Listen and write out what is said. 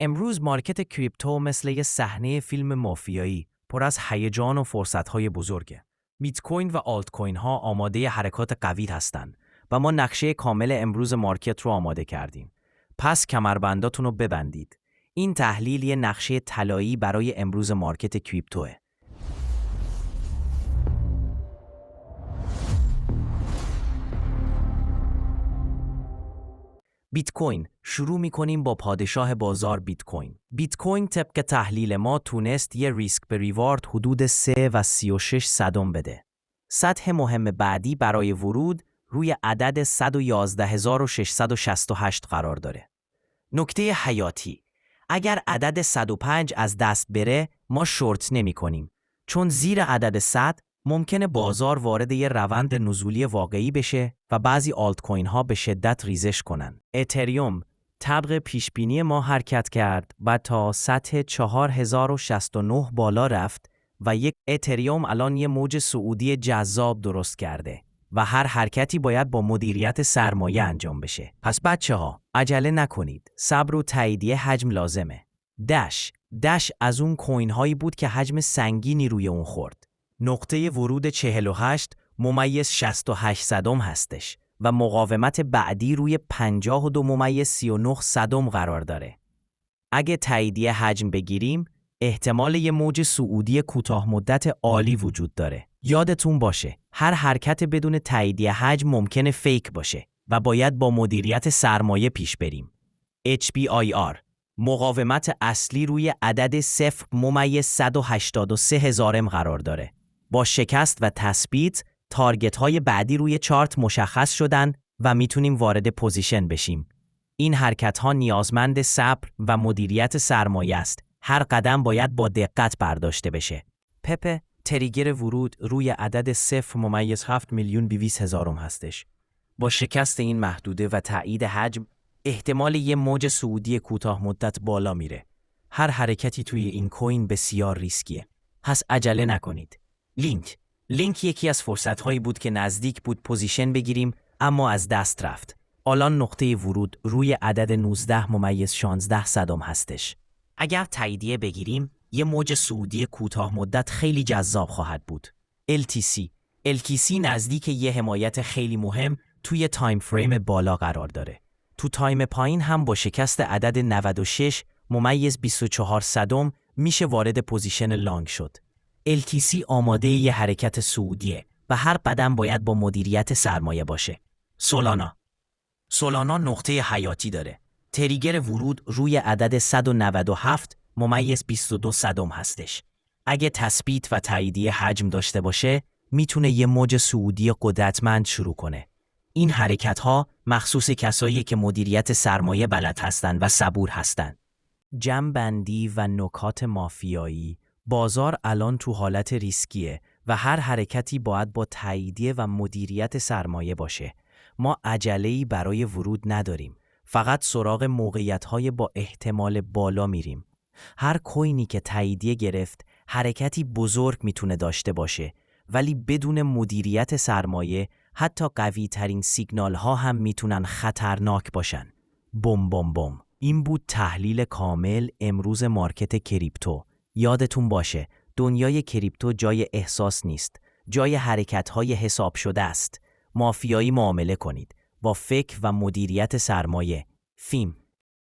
امروز مارکت کریپتو مثل یه صحنه فیلم مافیایی پر از هیجان و فرصت‌های بزرگه. بیت کوین و آلت کوین ها آماده حرکات قوی هستند و ما نقشه کامل امروز مارکت رو آماده کردیم. پس کمربنداتون رو ببندید. این تحلیل یه نقشه طلایی برای امروز مارکت کریپتوه. بیت کوین. شروع می‌کنیم با پادشاه بازار بیت کوین. بیت کوین طبق تحلیل ما تونست یه ریسک به ریوارد حدود 3 و 36 صدم بده. سطح مهم بعدی برای ورود روی عدد 111668 قرار داره. نکته حیاتی: اگر عدد 105 از دست بره ما شورت نمی کنیم، چون زیر عدد 100 ممکنه بازار وارد یه روند نزولی واقعی بشه و بعضی آلت کوین ها به شدت ریزش کنن. اتریوم طبق پیشبینی ما حرکت کرد و تا سطح 4069 بالا رفت و یک اتریوم الان یه موج صعودی جذاب درست کرده و هر حرکتی باید با مدیریت سرمایه انجام بشه. پس بچه‌ها عجله نکنید. صبر و تاییدیه حجم لازمه. دش از اون کوین هایی بود که حجم سنگینی روی اون خورد. نقطه ورود 48 ممیز 68 صدم هستش و مقاومت بعدی روی 52 ممیز 39 صدم قرار داره. اگه تاییدیه حجم بگیریم احتمال یه موج صعودی کوتاه مدت عالی وجود داره. یادتون باشه هر حرکت بدون تاییدیه حجم ممکنه فیک باشه و باید با مدیریت سرمایه پیش بریم. HBIR مقاومت اصلی روی عدد 0.183 هزارم قرار داره. با شکست و تثبیت تارگت های بعدی روی چارت مشخص شدن و میتونیم وارد پوزیشن بشیم. این حرکت ها نیازمند صبر و مدیریت سرمایه است. هر قدم باید با دقت برداشته بشه. پپ تریگر ورود روی عدد 0.7 میلیون 200 هزارم هستش. با شکست این محدوده و تایید حجم احتمال یه موج صعودی کوتاه مدت بالا میره. هر حرکتی توی این کوین بسیار ریسکیه. پس عجله نکنید. لینک یکی از فرصت‌هایی بود که نزدیک بود پوزیشن بگیریم اما از دست رفت. الان نقطه ورود روی عدد 19.16 صدم هستش. اگر تاییدیه بگیریم یه موج صعودی کوتاه مدت خیلی جذاب خواهد بود. LTC نزدیک یه حمایت خیلی مهم توی تایم فریم بالا قرار داره. تو تایم پایین هم با شکست عدد 96.24 صدم میشه وارد پوزیشن لانگ شد. LTC آماده یه حرکت صعودیه و هر قدم باید با مدیریت سرمایه باشه. سولانا نقطه حیاتی داره. تریگر ورود روی عدد 197.22 صدم هستش. اگه تثبیت و تاییدیه حجم داشته باشه میتونه یه موج صعودی قدرتمند شروع کنه. این حرکت ها مخصوص کسایی که مدیریت سرمایه بلد هستن و صبور هستن. جمع‌بندی و نکات مافیایی: بازار الان تو حالت ریسکیه و هر حرکتی باید با تاییدیه و مدیریت سرمایه باشه. ما عجله‌ای برای ورود نداریم. فقط سراغ موقعیت‌های با احتمال بالا میریم. هر کوینی که تاییدیه گرفت حرکتی بزرگ میتونه داشته باشه، ولی بدون مدیریت سرمایه حتی قوی ترین سیگنال ها هم میتونن خطرناک باشن. بوم. این بود تحلیل کامل امروز مارکت کریپتو. یادتون باشه دنیای کریپتو جای احساس نیست، جای حرکت های حساب شده است. مافیایی معامله کنید با فکر و مدیریت سرمایه. فیم